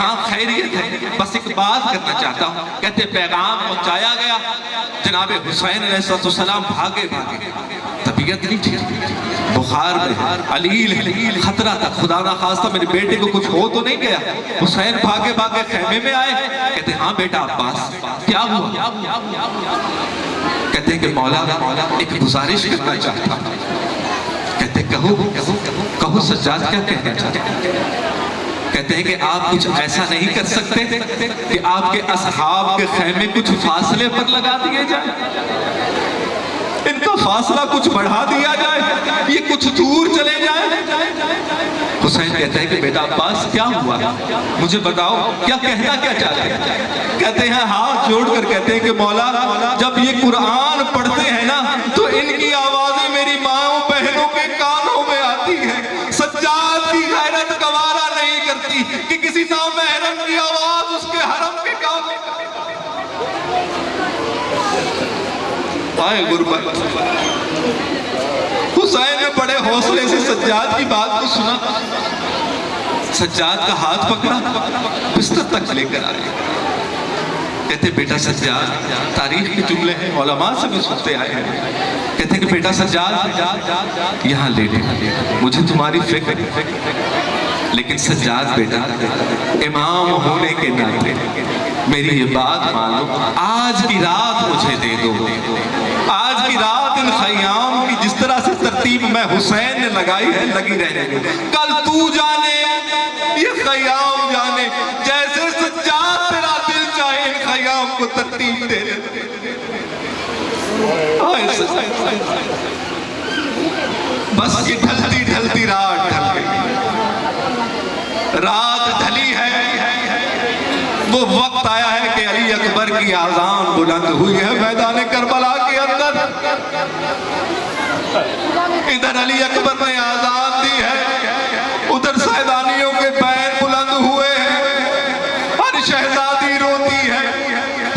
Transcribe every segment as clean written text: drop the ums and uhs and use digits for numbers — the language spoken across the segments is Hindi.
हाँ खैरियत है, बस एक बात करना चाहता हूँ। कहते पैगाम पहुंचाया गया, जनाब हुसैन अलैहिस्सलाम भागे भागे, तबीयत नहीं ठीक, बुखार में अलील है, खतरा था, खुदा ना खास्ता मेरे बेटे को कुछ हो तो नहीं गया। हुसैन भागे भागे खेमे में आए, कहते हाँ बेटा अब्बास क्या हुआ? कहते हैं कि मौला एक गुजारिश करना चाहता हूँ। कहते कहो कहो कहो सज्जाद क्या कहना चाहते हैं? कहते हैं कि आप कुछ ऐसा नहीं कर सकते कि आपके असहाब के खेमे कुछ फासले पर लगा दिए जाए, इनका फासला कुछ बढ़ा दिया जाए, ये कुछ दूर चले जाए। हुसैन कहते हैं कि बेटा अब्बास क्या हुआ, मुझे बताओ क्या कहना क्या चाहते हैं? कहते हैं हाथ जोड़कर कहते हैं कि मौला जब ये कुरान पढ़ते हैं ना तो इनकी आवाजें मेरी माओ बहनों के कानों में आती है। सज्जाद की गैरत गवारा नहीं करती कि किसी नामहरम की आवाज उसके हरम के कानों में आए। गुरबत हुसैन ने बड़े हौसले से सज्जाद की बात को सुना, सज्जाद का हाथ पकड़ा, बिस्तर तक लेकर आए। कहते बेटा सज्जाद, तारीख के जुमले हैं, उलमा से भी सुनते आए हैं। कहते कि बेटा सज्जाद यहाँ लेटे, मुझे तुम्हारी फिक्र, लेकिन सज्जाद बेटा इमाम होने के नाते मेरी ये बात मानो, आज की रात मुझे दे दो। आज की रात इन खयाम की जिस तरह से तरतीब मैं हुसैन ने लगाई है लगी रहने दो। कल तू जाने ये खयाम जाने, जैसे सज्जाद तेरा दिल चाहे इन खयाम को तरतीब दे दे। बस ये ढलती ढलती रात ढल गई, रात ढली है, वो वक्त आया है कि अली अकबर की आजान बुलंद हुई है मैदान करबला के अंदर। इधर अली अकबर ने आजान दी है, उधर सैदानियों के पैर बुलंद हुए हैं, हर शहजादी रोती है।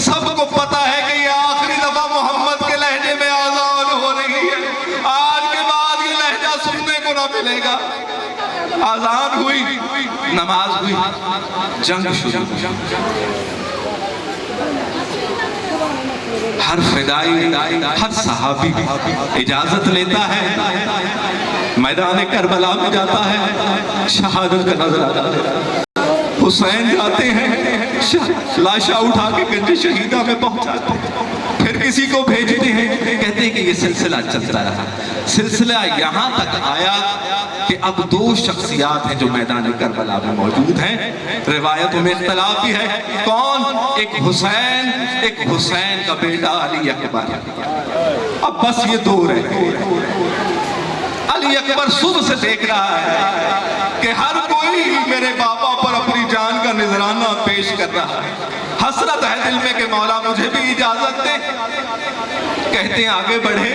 सबको पता है कि ये आखिरी दफा मोहम्मद के लहजे में आजान हो रही है, आज के बाद ये लहजा सुनने को ना मिलेगा। आजान हुई, नमाज हुई, जंग शुरू। हर फिदाई, हर सहाबी इजाजत लेता है, मैदान करबला में जाता है, शहादत का नजराना लेता है। हुसैन जाते हैं, लाशा उठा के गंज शहीदा में पहुंचाते हैं, फिर किसी को भेजते हैं। कहते हैं कि ये सिलसिला चलता रहा, सिलसिला यहाँ तक आया कि अब दो शख्सियात हैं जो मैदान करबला में मौजूद हैं। रिवायतों में इख्तलाफ भी है कौन, एक हुसैन का बेटा अली अकबर। अब बस ये दो रहे। अली अकबर सुबह से देख रहा है कि हर कोई मेरे बाबा पर अपनी जान का नजराना पेश कर रहा है। हसरत है दिल में कि मौला मुझे भी इजाजत दे। कहते हैं आगे बढ़े,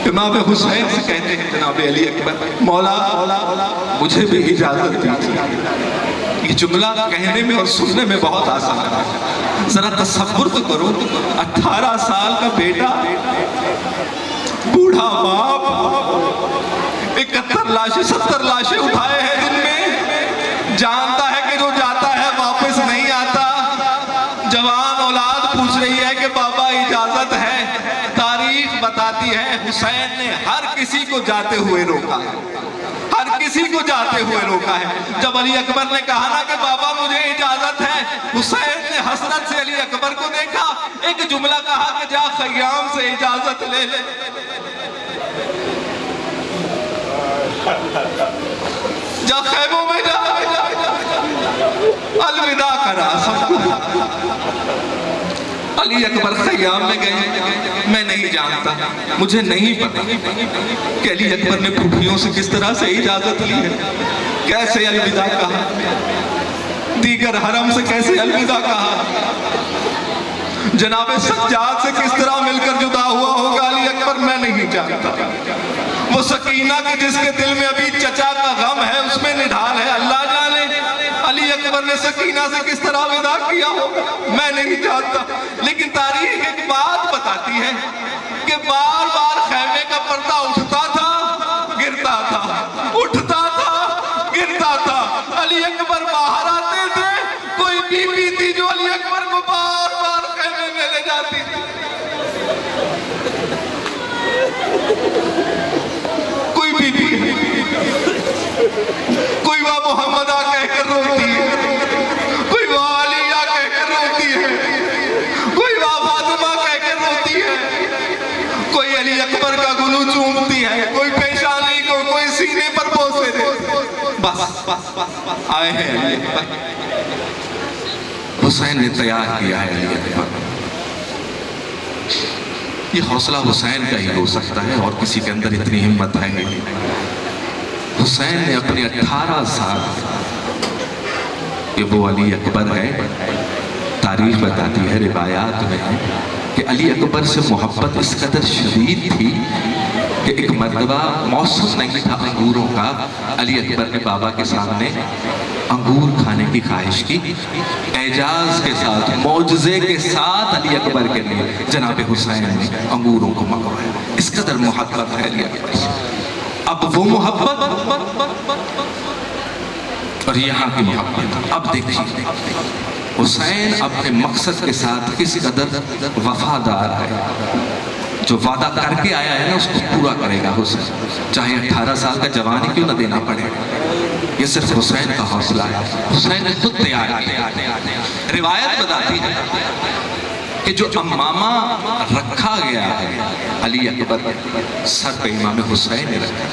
इमाम हुसैन से कहते हैं जनाब अली अकबर मौला मुझे भी इजाजत दीजिए। ये जुमला कहने में और सुनने में बहुत आसान है, जरा तसव्वुर तो करो, 18 साल का बेटा, बूढ़ा बाप, 71 लाशें 70 लाशें उठाए हैं दिन में, जानता है कि जो जाता है वापस नहीं आता। जवान औलाद पूछ रही है कि बाबा इजाजत है। तारीख बताती है हुसैन ने हर किसी को जाते हुए रोका, हर किसी को जाते हुए रोका है। जब अली अकबर ने कहा ना कि बाबा मुझे इजाजत है, हुसैन ने हसरत से अली अकबर को देखा, एक जुमला कहा कि जा खयाम से इजाजत ले ले। जा खैमों में जा, अलविदा करा सबको। अली अकबर खयाम में गए, मैं नहीं जानता, मुझे नहीं पता कि अली अकबर ने फूफियों से किस तरह से इजाजत ली है, कैसे अलविदा कहा, दीगर हरम से कैसे अलविदा कहा, जनाब सज्जाद से किस तरह मिलकर जुदा हुआ होगा अली अकबर, मैं नहीं जानता। वो सकीना के जिसके दिल में अभी चचा का गम है उसमें निढाल है, अल्लाह जाने। अली अकबर ने सकीना से किस तरह विदा किया होगा, मैं नहीं जानता। लेकिन तारीख एक बात बताती है कि बार बार खैमे का पर्दा उठता था, गिरता था, उठता कोई बीबी है, कोई वाह मोहम्मदा कहकर रोती है, कोई वाह अलिया कहकर रोती है, कोई वाह फातिमा कहकर रोती है, कोई अली अकबर का गुलू चूमती है, कोई पेशानी को, कोई सीने पर बोसे दे। बस आए हैं अली अकबर, हुसैन ने तैयार किया है अली अकबर। ये हौसला हुसैन का ही हो सकता है और किसी के अंदर इतनी हिम्मत है नहीं। हुसैन ने अपने 18 साल कि वो अली अकबर है, तारीख बताती है रिवायात में कि अली अकबर से मोहब्बत इस कदर शदीद थी कि एक मर्तबा मौसम नहीं था अंगूरों का, अली अकबर ने बाबा के सामने अंगूर खाने की ख्वाहिश की। एजाज के साथ, मौजज़े के साथ अली अकबर के लिए जनाब हुसैन ने अंगूरों को मंगवाया। इस कदर मोहब्बत है अली अकबर से। अब वो मोहब्बत और यहाँ की मोहब्बत, अब देखिए हुसैन अपने मकसद के साथ किस कदर वफादार है। जो वादा करके आया है ना उसको पूरा करेगा हुसैन, चाहे 18 साल का जवान ही क्यों ना देना पड़े। ये सिर्फ हुसैन का हौसला है, हुसैन ने खुद तैयार किया। रिवायत बताती है कि जो अम्मामा रखा गया है अली अकबर सर पे इमाम हुसैन ने रखा,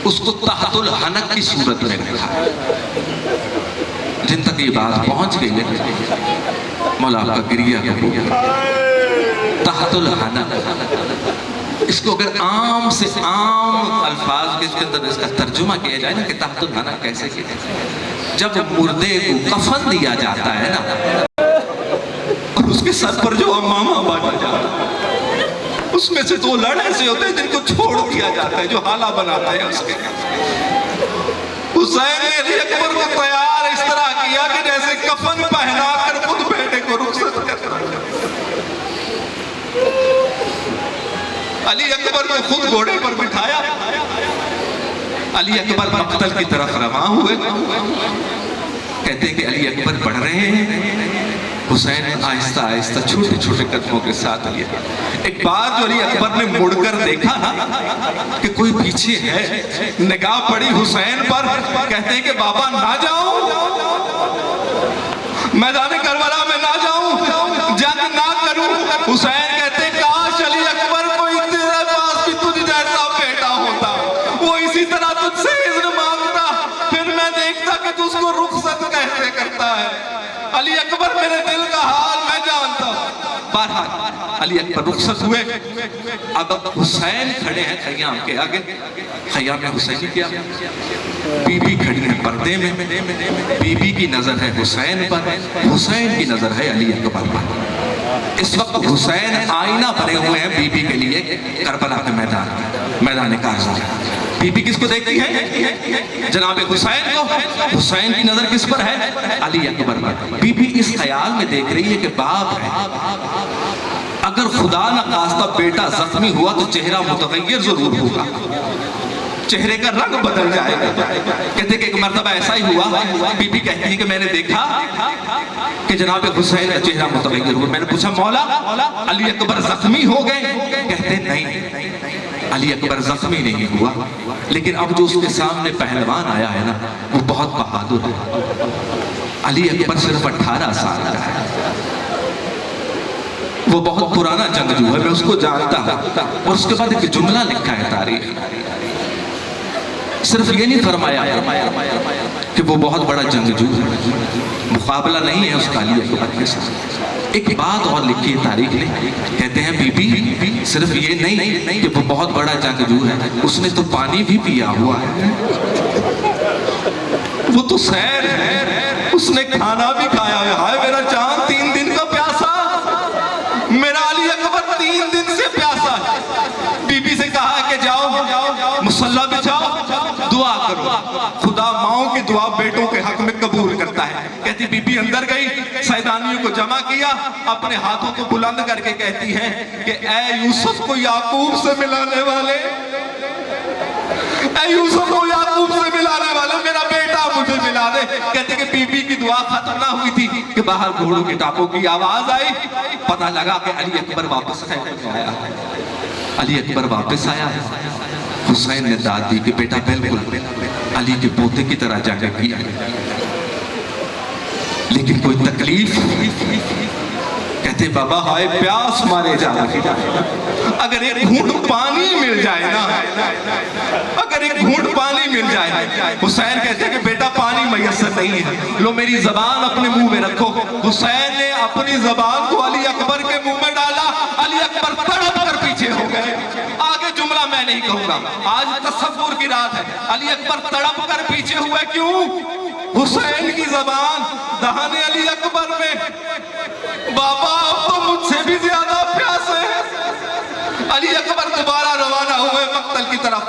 उसको तहतुल हनक की सूरत में रखा। जिन तक ये बात पहुंच गई है मौला आपका गिरिया तहतुल हनक, इसको अगर आम से आम अल्फाज के इसके अंदर इसका तर्जुमा किया जाए ना कि तहतुल हनक कैसे किया जाए, जब मुर्दे को कफन दिया जाता है ना और उसके सर पर जो अम्मामा बांधा जाता है उसमें से 2 लड़ ऐसे होते हैं जिनको छोड़ दिया जाता है, जो हाला बनाता है उसके। हुसैन ने अली अकबर को तैयार इस तरह किया कि जैसे कफन पहना कर खुद बेटे को रुखसत करता। अली अकबर को खुद घोड़े पर बिठाया, अली अकबर मक्तल की तरफ रवाना हुए। कहते हैं कि अली अकबर बढ़ रहे हैं, हुसैन आहिस्ता आहिस्ता छोटे छोटे कदमों के साथ लिया। एक बार जो अली अकबर ने मुड़कर देखा ना कि कोई पीछे है, निगाह पड़ी हुसैन पर, कहते हैं कि बाबा ना जाऊं, मैदान करबला में ना जाऊं, जंग ना करूं। हुसैन कहते हैं काश अली अकबर को तेरे पास भी तुझ जैसा बेटा होता, वो इसी तरह तुझसे इज़्न मांगता, फिर मैं देखता कि तू उसको रुखसत कैसे करता है। अली अकबर मेरे दिल का हाल मैं जानता हूं। बहरहाल अली अकबर रुखसत हुए। अब हुसैन खड़े हैं खयाम के आगे, खयाम में हुसैन क्या, बीबी खड़ी है पर्दे में, बीबी की नजर है हुसैन पर, हुसैन की नजर है अली अकबर पर। इस वक्त हुसैन आईना बने हुए हैं बीबी के लिए करबला के मैदान कारज़ा। बीबी किसको देखती है? जनाब हुसैन को। हुसैन की नजर किस पर है? अली अकबर पर। बीबी इस ख्याल में देख रही है कि बाप है, अगर खुदा न खास्ता बेटा जख्मी हुआ तो चेहरा मुतगय्यर जरूर होगा, चेहरे का रंग बदल जाएगा। कहते कि एक मर्तबा ऐसा ही हुआ, बीबी कहती है कि मैंने देखा कि जनाब हुसैन का चेहरा मुतगय्यर हुआ। मैंने पूछा मौला अली अकबर जख्मी हो गए? कहते नहीं, अली अकबर जख्मी नहीं हुआ, लेकिन अब जो उसके सामने पहलवान आया है ना वो बहुत बहादुर है। अली अकबर सिर्फ 18 साल का है, वो बहुत पुराना जंगजू है, मैं उसको जानता हूं। और उसके बाद एक जुमला लिखा है तारीख, सिर्फ ये नहीं फरमाया कि वो बहुत बड़ा जंगजू है, मुकाबला नहीं है उसका अली अकबर के साथ। एक बात और लिखी है तारीख ने, कहते हैं बीबी सिर्फ ये नहीं कि वो बहुत बड़ा जंगजू है, उसने तो पानी भी पिया हुआ है, वो तो सैर है, उसने खाना भी खाया है। हाय मेरा चांद 3 दिन का प्यासा, मेरा अली अकबर 3 दिन से प्यासा है। बीबी से कहा कि जाओ मुसल्ला बिछाओ, दुआ करो, खुदा माओं की दुआ बेटों के हक में कबूल करता है। कहती बीबी अंदर गई, सैदानियों को जमा किया, अपने हाथों को बुलंद करके कहती है कि ऐ यूसुफ को याकूब से मिलाने वाले, ऐ यूसुफ को याकूब से मिलाने वाले, मेरा बेटा मुझे मिला दे। कहते कि बीबी की दुआ खत्म ना हुई थी कि बाहर घोड़ों की टापों की आवाज आई, पता लगा कि अली अकबर वापस आया। अली अकबर वापस आया। हुसैन ने दाद दी कि बेटा बिल्कुल अली के पोते की तरह जंग किया, लेकिन कोई तकलीफ? कहते बाबा हाय प्यास मारे जा रही, अगर एक घूंट पानी मिल जाए ना, अगर एक घूंट पानी मिल जाए। हुसैन कहते हैं कि बेटा पानी मैसर नहीं है, लो मेरी जबान अपने मुंह में रखो। हुसैन ने अपनी जबान को अली अकबर के मुंह में डाला। अली अकबर तड़प कर पीछे हो गए। आगे जुमला मैं नहीं कहूंगा, आज तसव्वुर की रात है। अली अकबर तड़प कर पीछे हुए, क्यों? हुसैन की जबान दहाने अली अकबर में, बाबा अब तो मुझसे भी ज्यादा प्यास है। अली अकबर दोबारा रवाना हुए मक्तल की तरफ।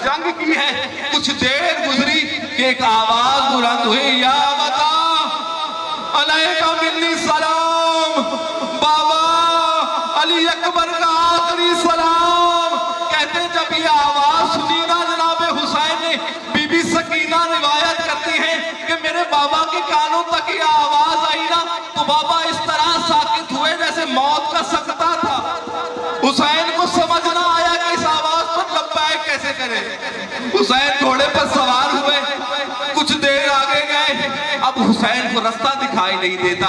जंग की है, कुछ देर गुजरी कि एक आवाज बुलंद हुई, या बता अलैका मिन्नी सलाम। बाबा अली अकबर का आखिरी सलाम। कहते जब ये आवाज सुनी ना जनाब हुसैन ने, बीबी सकीना रिवायत करती है कि मेरे बाबा के कानों तक ये आवाज आई ना, तो बाबा इस तरह साकित हुए जैसे मौत का सकता था। हुसैन को समझ ना आया कि इस आवाज पर लब्बैक कैसे करे। हुसैन घोड़े पर सवार हुए, कुछ देर आगे गए, अब हुसैन को रास्ता दिखाई नहीं देता।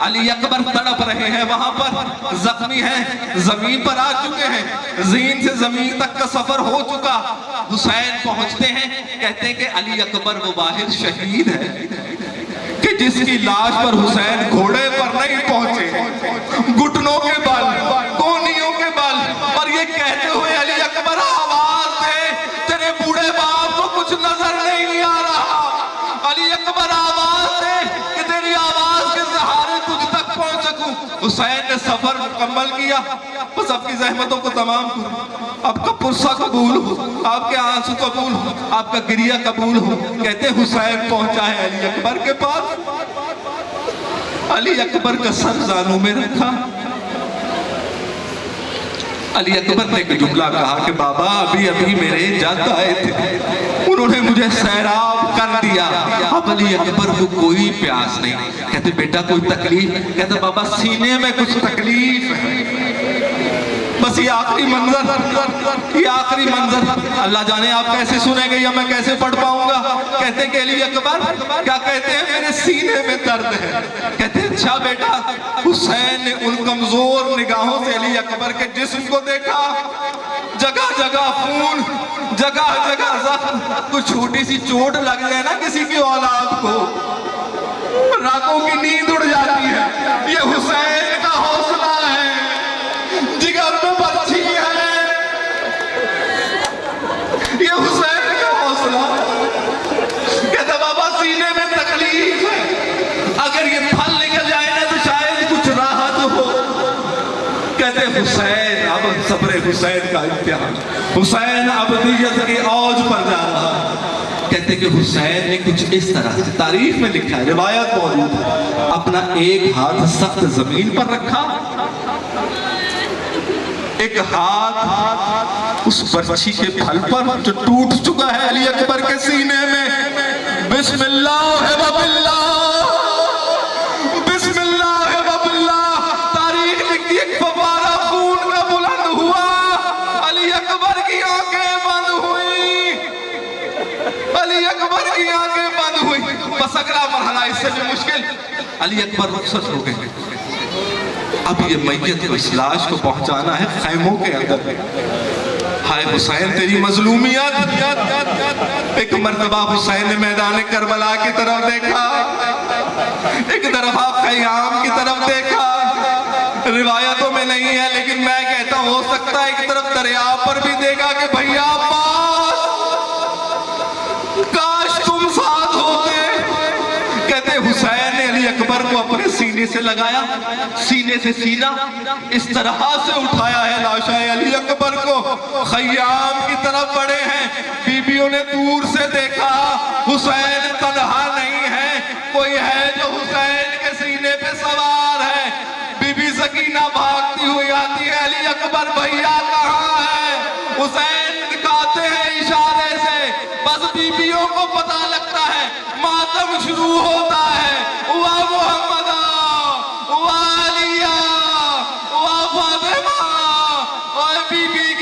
अली अकबर तड़प रहे हैं, वहां पर जख्मी हैं, जमीन पर आ चुके हैं, जीन से जमीन तक का सफर हो चुका। हुसैन पहुंचते हैं, कहते हैं कि अली अकबर वो वाहिद शहीद है कि जिसकी लाश पर हुसैन घोड़े पर नहीं पहुंचे, घुटनों के बल, कोहनियों के बल, और ये कहते हुए अली अकबर आवाज दे, तेरे बूढ़े बाप को कुछ नजर नहीं आ रहा। अली अकबर आवाज दे कि तेरी आवाज के सहारे तुझ तक पहुंच सकूं। हुसैन ने सफर मुकम्मल किया, बस आपकी जहमतों को तमाम करूं, आपका पुरसा कबूल हो, आपके आंसू कबूल हो, आपका गिरिया कबूल हो। कहते हुसैन पहुंचा है अली अकबर के पास। अली अकबर का सर जानू में रखा। अली अकबर ने एक जुमला कहा कि बाबा अभी अभी मेरे जद आए थे, उन्होंने मुझे सैराब कर दिया, अब अली अकबर को कोई प्यास नहीं। कहते बेटा कोई तकलीफ? कहते बाबा सीने में कुछ तकलीफ है, बस ये आखिरी मंजर, ये आखिरी मंजर अल्लाह जाने आप कैसे सुनेंगे या मैं कैसे पढ़ पाऊंगा। कहते कि अली अकबर क्या कहते हैं, मेरे सीने में दर्द है। कहते अच्छा बेटा। हुसैन ने उन कमजोर निगाहों से अली अकबर के जिस्म को देखा, जगह जगह खून, जगह जगह जख्म। कुछ छोटी सी चोट लग जाए ना किसी की औलाद को, रातों की नींद उड़ जाती है। ये हुसैन का हौसला है, जिगर में बच्ची है, ये हुसैन का हौसला। कहता बाबा सीने में तकलीफ है, अगर ये फल निकल जाए ना तो शायद कुछ राहत हो। कहते हुसैन अब सब्र हुसैन का इम्तिहान, हुसैन अबदियत के औज पर जा रहा। कहते कि हुसैन ने कुछ इस तरह से तारीफ में लिखा है, रिवायत मौजूद है, अपना एक हाथ सख्त जमीन पर रखा, एक हाथ उस बच्ची के फल पर जो टूट चुका है अली अकबर के सीने में। बिस्मिल्लाह व बिल्लाह, बिस्मिल्लाह व बिल्लाह। तारीख लिखती है, फवारा खून का बुलंद हुआ, अली अकबर की आंखें बंद हुई, अली अकबर की आंखें बंद हुई। बस अगला मरहला इससे भी मुश्किल। अली अकबर रुखसत हो गए। अब ये मैयत को, इस लाश को पहुंचाना है खैमों के अंदर। हाय हुसैन तेरी मजलूमियत। एक मर्तबा हुसैन ने मैदान करबला की तरफ देखा, एक दफा खयाम की तरफ देखा। रिवायतों में नहीं है लेकिन मैं कहता हूं हो सकता है एक तरफ दरिया पर भी देखा कि भैया काश तुम साथ होते। कहते हुसैन ने अली अकबर को अपने सीने से लगाया, सीने से सीना इस तरह से उठाया है लाशाए अली अकबर को। खयाम की तरफ बढ़े हैं, बीबियों ने दूर से देखा हुसैन तन्हा नहीं है, कोई है जो हुसैन के सीने पे सवार है। बीबी सकीना भागती हुई आती है, अली अकबर भैया कहाँ है? हुसैन दिखाते हैं इशारे से, बस बीबियों को पता लगता है, मातम शुरू होता है। वाह मोहम्मदा, वाह अलिया, वाह फातिमा, और बीबी